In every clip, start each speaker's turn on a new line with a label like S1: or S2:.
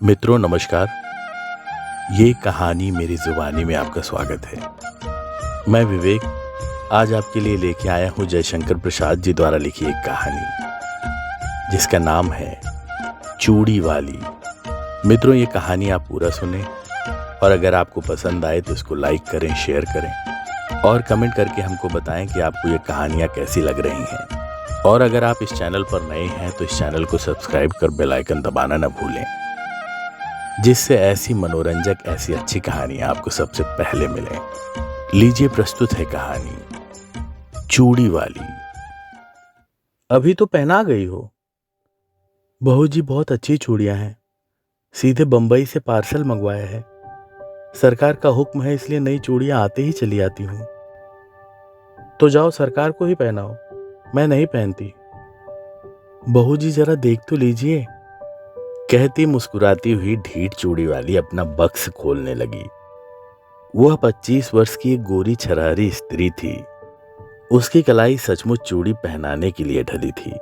S1: मित्रों नमस्कार। ये कहानी मेरी जुबानी में आपका स्वागत है। मैं विवेक आज आपके लिए लेके आया हूँ जयशंकर प्रसाद जी द्वारा लिखी एक कहानी जिसका नाम है चूड़ी वाली। मित्रों ये कहानी आप पूरा सुने और अगर आपको पसंद आए तो इसको लाइक करें, शेयर करें और कमेंट करके हमको बताएं कि आपको ये कहानियाँ कैसी लग रही हैं। और अगर आप इस चैनल पर नए हैं तो इस चैनल को सब्सक्राइब कर बेल आइकन दबाना न भूलें, जिससे ऐसी मनोरंजक ऐसी अच्छी कहानियां आपको सबसे पहले मिलें। लीजिए प्रस्तुत है कहानी चूड़ी वाली।
S2: अभी तो पहना गई हो। बहू जी बहुत अच्छी चूड़ियां हैं, सीधे बंबई से पार्सल मंगवाया है। सरकार का हुक्म है इसलिए नई चूड़ियां आते ही चली आती हूँ। तो जाओ सरकार को ही पहनाओ, मैं नहीं पहनती। बहू जी जरा देख तो लीजिए,
S1: कहती मुस्कुराती हुई ढीठ चूड़ी वाली अपना बक्स खोलने लगी। वह 25 वर्ष की एक गोरी छरहरी स्त्री थी। उसकी कलाई सचमुच चूड़ी पहनाने के लिए ढली थी।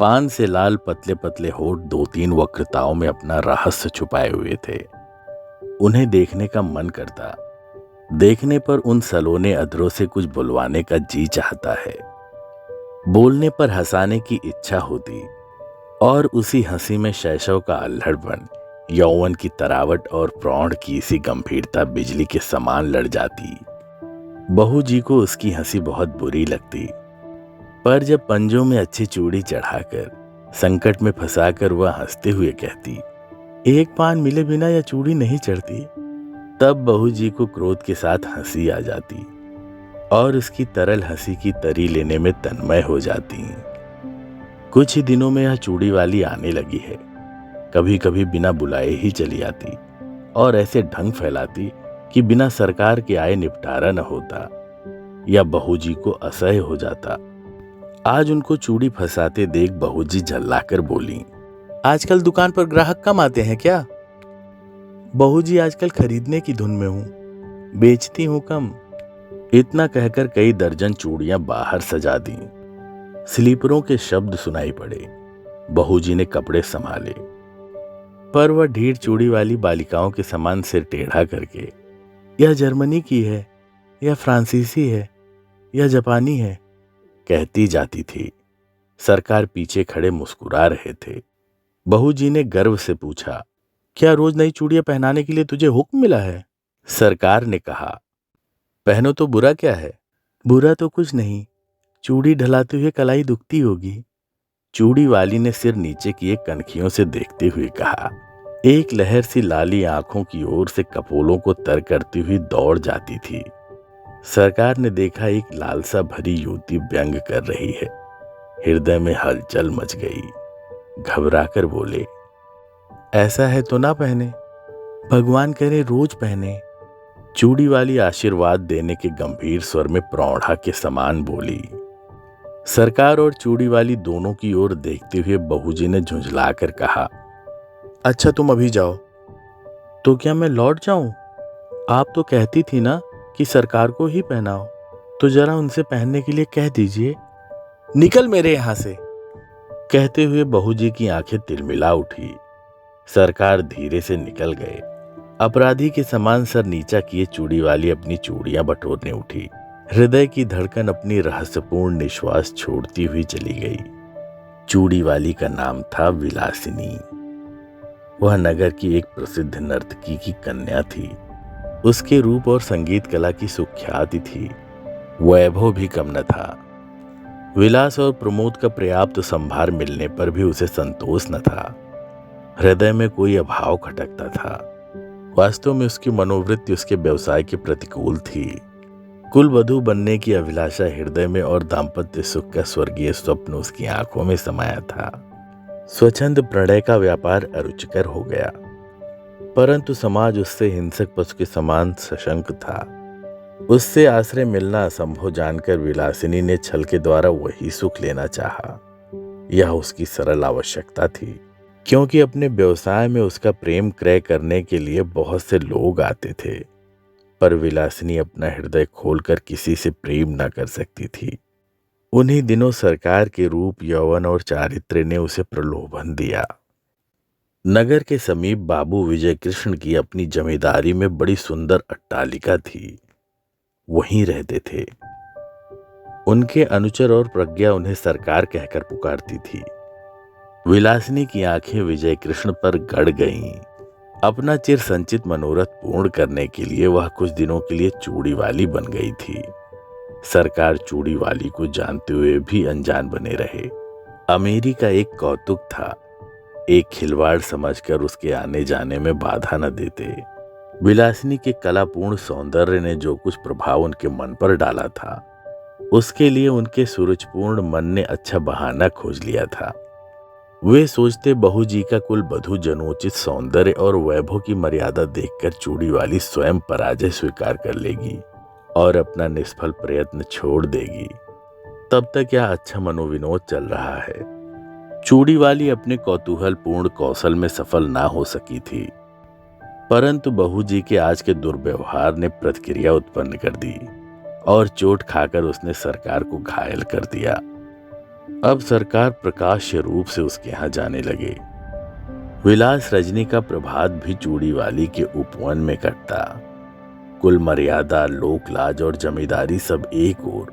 S1: पान से लाल पतले पतले होठ 2-3 वक्रताओं में अपना रहस्य छुपाए हुए थे। उन्हें देखने का मन करता। देखने पर उन सलोने अधरों से कुछ बुलवाने का जी चाहता है। बोलने पर हंसाने की इच्छा होती और उसी हंसी में शैशव का अल्हड़पन, यौवन की तरावट और प्रौढ़ की सी गंभीरता बिजली के समान लड़ जाती। बहू जी को उसकी हंसी बहुत बुरी लगती, पर जब पंजों में अच्छी चूड़ी चढ़ाकर संकट में फंसाकर वह हंसते हुए कहती,
S2: एक पान मिले बिना यह चूड़ी नहीं चढ़ती,
S1: तब बहू जी को क्रोध के साथ हंसी आ जाती और उसकी तरल हंसी की तरी लेने में तन्मय हो जाती। कुछ ही दिनों में यह चूड़ी वाली आने लगी है। कभी कभी बिना बुलाए ही चली आती और ऐसे ढंग फैलाती कि बिना सरकार के आए निपटारा न होता या बहू जी को असह्य हो जाता। आज उनको चूड़ी फंसाते देख बहू जी झल्लाकर बोली,
S2: आजकल दुकान पर ग्राहक कम आते हैं क्या? बहू जी आजकल खरीदने की धुन में हूँ, बेचती हूँ कम।
S1: इतना कहकर कई दर्जन चूड़ियां बाहर सजा दी। स्लीपरों के शब्द सुनाई पड़े। बहू जी ने कपड़े संभाले, पर वह ढीठ चूड़ी वाली बालिकाओं के समान सिर टेढ़ा करके,
S2: यह जर्मनी की है, यह फ्रांसीसी है, यह जापानी है,
S1: कहती जाती थी। सरकार पीछे खड़े मुस्कुरा रहे थे। बहू जी ने गर्व से पूछा,
S2: क्या रोज नई चूड़ियां पहनाने के लिए तुझे हुक्म मिला है?
S1: सरकार ने कहा, पहनो तो बुरा क्या है?
S2: बुरा तो कुछ नहीं, चूड़ी ढलाते हुए कलाई दुखती होगी।
S1: चूड़ी वाली ने सिर नीचे किए कनखियों से देखते हुए कहा। एक लहर सी लाली आंखों की ओर से कपोलों को तर करती हुई दौड़ जाती थी। सरकार ने देखा एक लालसा भरी युवती व्यंग कर रही है। हृदय में हलचल मच गई। घबराकर बोले,
S2: ऐसा है तो ना पहने, भगवान करे रोज पहने।
S1: चूड़ी वाली आशीर्वाद देने के गंभीर स्वर में प्रौढ़ा के समान बोली। सरकार और चूड़ी वाली दोनों की ओर देखते हुए बहू जी ने झुंझलाकर कहा,
S2: अच्छा तुम अभी जाओ। तो क्या मैं लौट जाऊं? आप तो कहती थी ना कि सरकार को ही पहनाओ, तो जरा उनसे पहनने के लिए कह दीजिए। निकल मेरे यहां से।
S1: कहते हुए बहू जी की आंखें तिलमिला उठी। सरकार धीरे से निकल गए। अपराधी के समान सर नीचा किए चूड़ी वाली अपनी चूड़ियां बटोरने उठी। हृदय की धड़कन अपनी रहस्यपूर्ण निश्वास छोड़ती हुई चली गई। चूड़ी वाली का नाम था विलासिनी। वह नगर की एक प्रसिद्ध नर्तकी की कन्या थी। उसके रूप और संगीत कला की सुख्याति थी। वैभव भी कम न था। विलास और प्रमोद का पर्याप्त संभार मिलने पर भी उसे संतोष न था। हृदय में कोई अभाव खटकता था। वास्तव में उसकी मनोवृत्ति उसके व्यवसाय के प्रतिकूल थी। कुलवधू बनने की अभिलाषा हृदय में और दाम्पत्य सुख का स्वर्गीय स्वप्न उसकी आंखों में समाया था। स्वच्छंद प्रणय का व्यापार अरुचिकर हो गया, परंतु समाज उससे हिंसक पशु के समान सशंक था। उससे आश्रय मिलना असंभव जानकर विलासिनी ने छल के द्वारा वही सुख लेना चाहा। यह उसकी सरल आवश्यकता थी, क्योंकि अपने व्यवसाय में उसका प्रेम क्रय करने के लिए बहुत से लोग आते थे, पर विलासिनी अपना हृदय खोलकर किसी से प्रेम न कर सकती थी। उन्हीं दिनों सरकार के रूप, यौवन और चारित्र्य ने उसे प्रलोभन दिया। नगर के समीप बाबू विजय कृष्ण की अपनी जमींदारी में बड़ी सुंदर अट्टालिका थी। वहीं रहते थे। उनके अनुचर और प्रज्ञा उन्हें सरकार कहकर पुकारती थी। विलासिनी की आंखें विजय कृष्ण पर गड़ गईं। अपना चिर संचित मनोरथ पूर्ण करने के लिए वह कुछ दिनों के लिए चूड़ी वाली बन गई थी। सरकार चूड़ी वाली को जानते हुए भी अनजान बने रहे। अमीरी का एक कौतुक था। एक खिलवाड़ समझकर उसके आने जाने में बाधा न देते। विलासिनी के कलापूर्ण सौंदर्य ने जो कुछ प्रभाव उनके मन पर डाला था, उसके लिए उनके सूरजपूर्ण मन ने अच्छा बहाना खोज लिया था। वे सोचते बहू जी का कुल बधू जनोचित सौंदर्य और वैभव की मर्यादा देखकर चूड़ी वाली स्वयं पराजय स्वीकार कर लेगी और अपना निष्फल प्रयत्न छोड़ देगी। तब तक यह अच्छा मनोविनोद चल रहा है। चूड़ी वाली अपने कौतूहल पूर्ण कौशल में सफल ना हो सकी थी, परंतु बहू जी के आज के दुर्व्यवहार ने प्रतिक्रिया उत्पन्न कर दी और चोट खाकर उसने सरकार को घायल कर दिया। अब सरकार प्रकाश्य रूप से उसके यहाँ जाने लगे। विलास रजनी का प्रभात भी चूड़ी वाली के उपवन में कटता। कुल मर्यादा, लोकलाज और जमींदारी सब एक ओर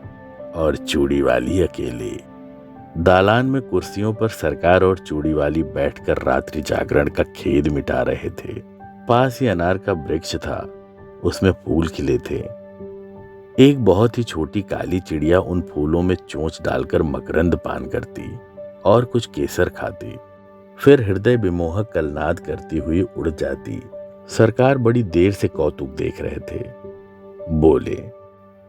S1: और चूड़ी वाली अकेले। दालान में कुर्सियों पर सरकार और चूड़ी वाली बैठकर रात्रि जागरण का खेद मिटा रहे थे। पास ही अनार का वृक्ष था, उसमें फूल खिले थे। एक बहुत ही छोटी काली चिड़िया उन फूलों में चोंच डालकर मकरंद पान करती और कुछ केसर खाती, फिर हृदय विमोहक कलनाद करती हुई उड़ जाती। सरकार बड़ी देर से कौतुक देख रहे थे। बोले,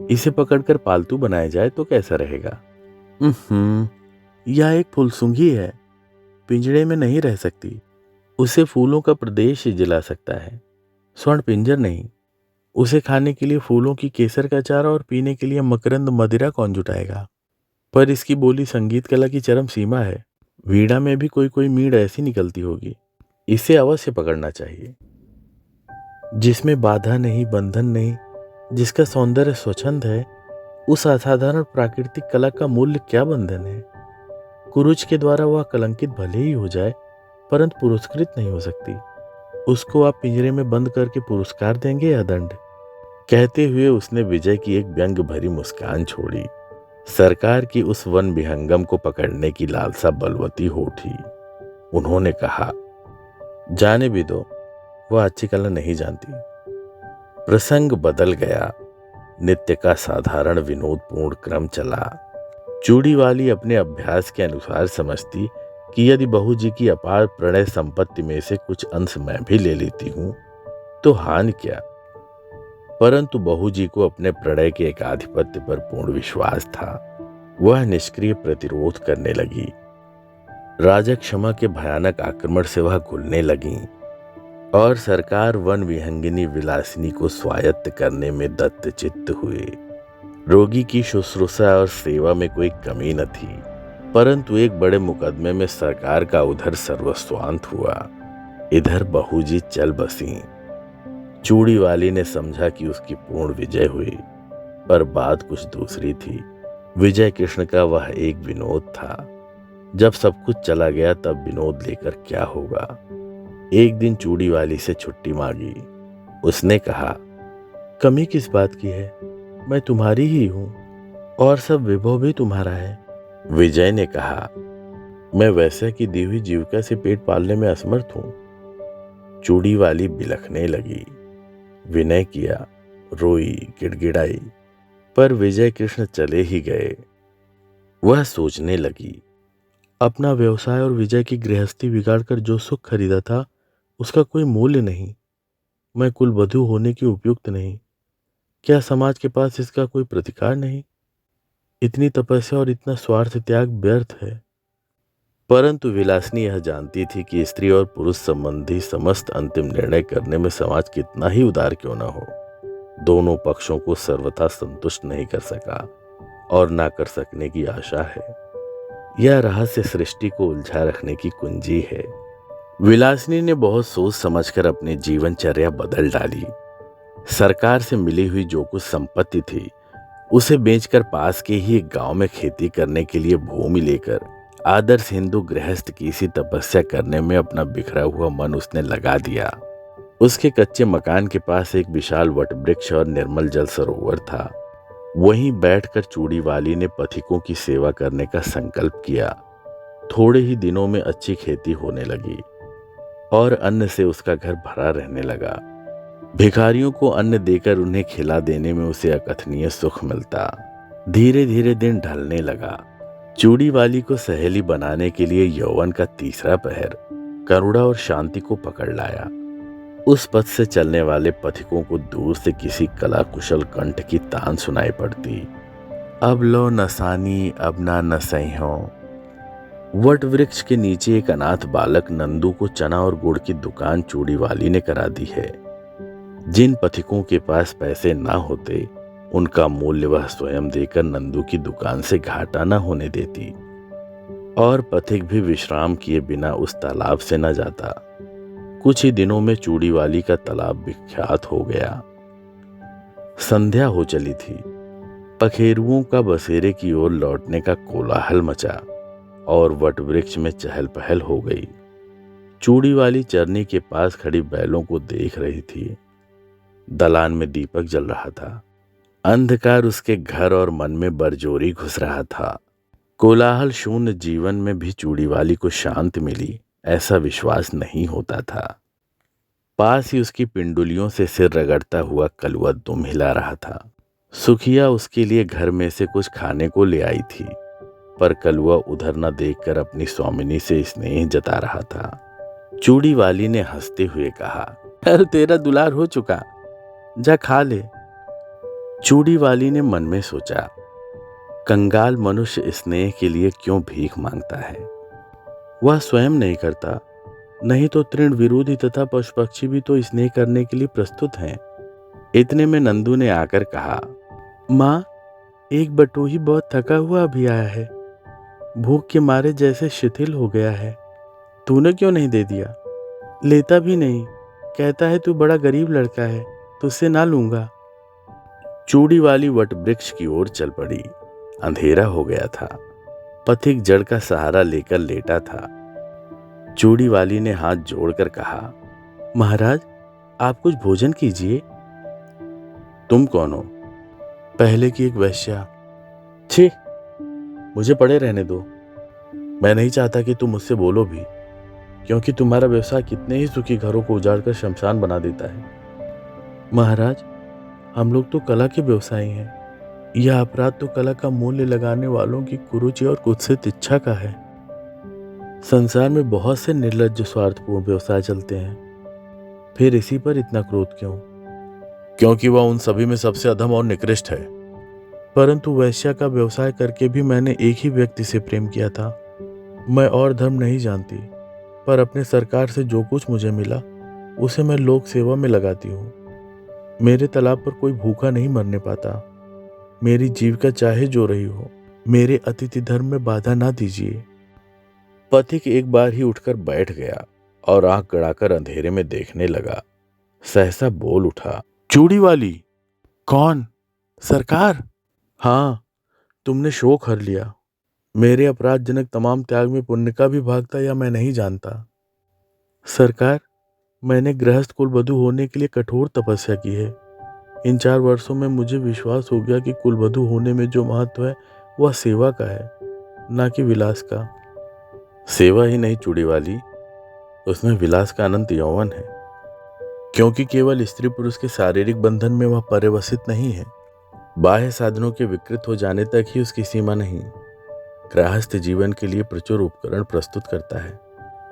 S1: इसे पकड़कर पालतू बनाया जाए तो कैसा रहेगा? यह एक फुलसूंघी है, पिंजड़े में नहीं रह सकती। उसे फूलों का प्रदेश ही जिला सकता है, स्वर्ण पिंजर नहीं। उसे खाने के लिए फूलों की केसर का चारा और पीने के लिए मकरंद मदिरा कौन जुटाएगा? पर इसकी बोली संगीत कला की चरम सीमा है। वीणा में भी कोई कोई मीड़ ऐसी निकलती होगी। इसे अवश्य पकड़ना चाहिए, जिसमें बाधा नहीं, बंधन नहीं, जिसका सौंदर्य स्वच्छंद है। उस असाधारण प्राकृतिक कला का मूल्य क्या बंधन है? कुरुच के द्वारा वह कलंकित भले ही हो जाए, परंतु पुरस्कृत नहीं हो सकती। उसको आप पिंजरे में बंद करके पुरस्कार देंगे या दंड? कहते हुए उसने विजय की एक व्यंग भरी मुस्कान छोड़ी। सरकार की उस वन विहंगम को पकड़ने की लालसा बलवती हो उठी। उन्होंने कहा, जाने भी दो, वह अच्छी कला नहीं जानती। प्रसंग बदल गया। नित्य का साधारण विनोदपूर्ण क्रम चला। चूड़ी वाली अपने अभ्यास के अनुसार समझती कि यदि बहू जी की अपार प्रणय संपत्ति में से कुछ अंश मैं भी ले लेती हूं तो हानि क्या। परंतु बहू जी को अपने प्रणय के एकाधिपत्य पर पूर्ण विश्वास था। वह निष्क्रिय प्रतिरोध करने लगी। राजा क्षमा के भयानक आक्रमण से वह घुलने लगी और सरकार वन विहंगिनी विलासिनी को स्वायत्त करने में दत्तचित्त हुए। रोगी की शुश्रूषा और सेवा में कोई कमी न थी, परंतु एक बड़े मुकदमे में सरकार का उधर सर्वस्वांत हुआ, इधर बहू जी चल बसी। चूड़ी वाली ने समझा कि उसकी पूर्ण विजय हुई, पर बात कुछ दूसरी थी। विजय कृष्ण का वह एक विनोद था। जब सब कुछ चला गया तब विनोद लेकर क्या होगा। एक दिन चूड़ी वाली से छुट्टी मांगी। उसने कहा, कमी किस बात की है? मैं तुम्हारी ही हूं और सब विभव भी तुम्हारा है। विजय ने कहा, मैं वैसा की दी हुई जीविका से पेट पालने में असमर्थ हूं। चूड़ी वाली बिलखने लगी। विनय किया, रोई, गिड़गिड़ाई, पर विजय कृष्ण चले ही गए। वह सोचने लगी, अपना व्यवसाय और विजय की गृहस्थी बिगाड़कर जो सुख खरीदा था उसका कोई मूल्य नहीं। मैं कुलवधू होने की उपयुक्त नहीं। क्या समाज के पास इसका कोई प्रतिकार नहीं? इतनी तपस्या और इतना स्वार्थ त्याग व्यर्थ है। परंतु विलासिनी यह जानती थी कि स्त्री और पुरुष संबंधी समस्त अंतिम निर्णय करने में समाज कितना ही उदार क्यों न हो, दोनों पक्षों को सर्वथा संतुष्ट नहीं कर सका और ना कर सकने की आशा है। यह रहस्य सृष्टि को उलझा रखने की कुंजी है। विलासिनी ने बहुत सोच समझकर अपनी जीवनचर्या बदल डाली। सरकार से मिली हुई जो कुछ संपत्ति थी उसे बेचकर पास के ही एक गांव में खेती करने के लिए भूमि लेकर आदर्श हिंदू गृहस्थ की सी तपस्या करने में अपना बिखरा हुआ मन उसने लगा दिया। उसके कच्चे मकान के पास एक विशाल वटवृक्ष और निर्मल जल सरोवर था। वहीं बैठकर चूड़ी वाली ने पथिकों की सेवा करने का संकल्प किया। थोड़े ही दिनों में अच्छी खेती होने लगी और अन्न से उसका घर भरा रहने लगा। भिखारियों को अन्न देकर उन्हें खिला देने में उसे अकथनीय सुख मिलता। धीरे धीरे दिन ढलने लगा। चूड़ी वाली को सहेली बनाने के लिए यौवन का तीसरा पहर करुणा और शांति को पकड़ लाया। उस पथ से चलने वाले पथिकों को दूर से किसी कला कुशल कंठ की तान सुनाई पड़ती। अब लो नसानी अब ना नसैहो। वट वृक्ष के नीचे एक अनाथ बालक नंदू को चना और गुड़ की दुकान चूड़ी वाली ने करा दी है। जिन पथिकों के पास पैसे ना होते उनका मूल्य वह स्वयं देकर नंदू की दुकान से घाटा न होने देती और पथिक भी विश्राम किए बिना उस तालाब से न जाता। कुछ ही दिनों में चूड़ी वाली का तालाब विख्यात हो गया। संध्या हो चली थी। पखेरुओं का बसेरे की ओर लौटने का कोलाहल मचा और वटवृक्ष में चहल पहल हो गई। चूड़ी वाली चरनी के पास खड़ी बैलों को देख रही थी। दलान में दीपक जल रहा था। अंधकार उसके घर और मन में बरजोरी घुस रहा था। कोलाहल शून्य जीवन में भी चूड़ी वाली को शांति मिली ऐसा विश्वास नहीं होता था। पास ही उसकी पिंडुलियों से सिर रगड़ता हुआ कलुआ दुम हिला रहा था। सुखिया उसके लिए घर में से कुछ खाने को ले आई थी, पर कलुआ उधर न देखकर अपनी स्वामिनी से स्नेह जता रहा था। चूड़ी वाली ने हंसते हुए कहा,
S2: कल तेरा दुलार हो चुका, जा खा ले।
S1: चूड़ी वाली ने मन में सोचा, कंगाल मनुष्य स्नेह के लिए क्यों भीख मांगता है।
S2: वह स्वयं नहीं करता, नहीं तो तृण विरोधी तथा पशु पक्षी भी तो स्नेह करने के लिए प्रस्तुत हैं।
S1: इतने में नंदू ने आकर कहा,
S2: माँ, एक बटोही बहुत थका हुआ अभी आया है, भूख के मारे जैसे शिथिल हो गया है। तूने क्यों नहीं दे दिया? लेता भी नहीं, कहता है तू बड़ा गरीब लड़का है, तुझसे ना लूंगा।
S1: चूड़ी वाली वटवृक्ष की ओर चल पड़ी। अंधेरा हो गया था। पथिक जड़ का सहारा लेकर लेटा था। चूड़ी वाली ने हाथ जोड़कर कहा,
S2: महाराज, आप कुछ भोजन कीजिए।
S1: तुम कौन हो?
S2: पहले की एक वेश्या। छी, मुझे पड़े रहने दो। मैं नहीं चाहता कि तुम मुझसे बोलो भी, क्योंकि तुम्हारा व्यवसाय कितने ही सुखी घरों को उजाड़कर शमशान बना देता है। महाराज, हम लोग तो कला के व्यवसायी हैं। यह अपराध तो कला का मूल्य लगाने वालों की कुरुचि और कुत्सित इच्छा का है। संसार में बहुत से निर्लज्ज स्वार्थपूर्ण व्यवसाय चलते हैं, फिर इसी पर इतना क्रोध क्यों?
S1: क्योंकि वह उन सभी में सबसे अधम और निकृष्ट है।
S2: परंतु वैश्या का व्यवसाय करके भी मैंने एक ही व्यक्ति से प्रेम किया था। मैं और धर्म नहीं जानती, पर अपने सरकार से जो कुछ मुझे मिला उसे मैं लोक सेवा में लगाती हूँ। मेरे तालाब पर कोई भूखा नहीं मरने पाता। मेरी जीविका चाहे जो रही हो, मेरे अतिथि धर्म में बाधा ना दीजिए।
S1: पथिक एक बार ही उठकर बैठ गया और आंख गड़ाकर अंधेरे में देखने लगा। सहसा बोल उठा,
S2: चूड़ी वाली? कौन? सरकार? हाँ, तुमने शोक हर लिया। मेरे अपराधजनक तमाम त्याग में पुण्य का भी भाग था, या मैं नहीं जानता। सरकार, मैंने गृहस्थ कुलवधू होने के लिए कठोर तपस्या की है। इन 4 वर्षों में मुझे विश्वास हो गया कि कुलवधू होने में जो महत्व है वह सेवा का है, ना कि विलास का।
S1: सेवा ही नहीं चूड़ी वाली, उसमें विलास का अनंत यौवन है,
S2: क्योंकि केवल स्त्री पुरुष के शारीरिक बंधन में वह पर्यवसित नहीं है। बाह्य साधनों के विकृत हो जाने तक ही उसकी सीमा नहीं। गृहस्थ जीवन के लिए प्रचुर उपकरण प्रस्तुत करता है,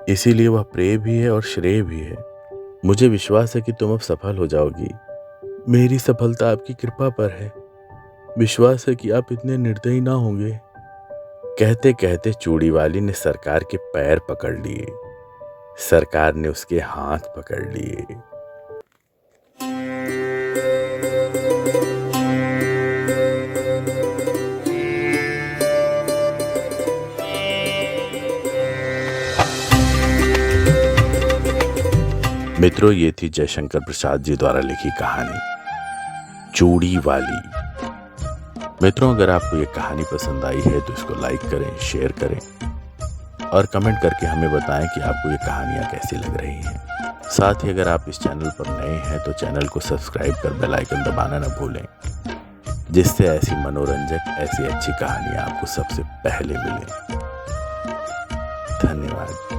S2: इसीलिए वह प्रेय भी है और श्रेय भी है। मुझे विश्वास है कि तुम अब सफल हो जाओगी। मेरी सफलता आपकी कृपा पर है। विश्वास है कि आप इतने निर्दयी ना होंगे।
S1: कहते कहते चूड़ी वाली ने सरकार के पैर पकड़ लिए। सरकार ने उसके हाथ पकड़ लिए। मित्रों, ये थी जयशंकर प्रसाद जी द्वारा लिखी कहानी चूड़ी वाली। मित्रों, अगर आपको ये कहानी पसंद आई है तो इसको लाइक करें, शेयर करें और कमेंट करके हमें बताएं कि आपको ये कहानियाँ कैसी लग रही हैं। साथ ही अगर आप इस चैनल पर नए हैं तो चैनल को सब्सक्राइब कर बेल आइकन दबाना न भूलें, जिससे ऐसी मनोरंजक ऐसी अच्छी कहानियाँ आपको सबसे पहले मिलें। धन्यवाद।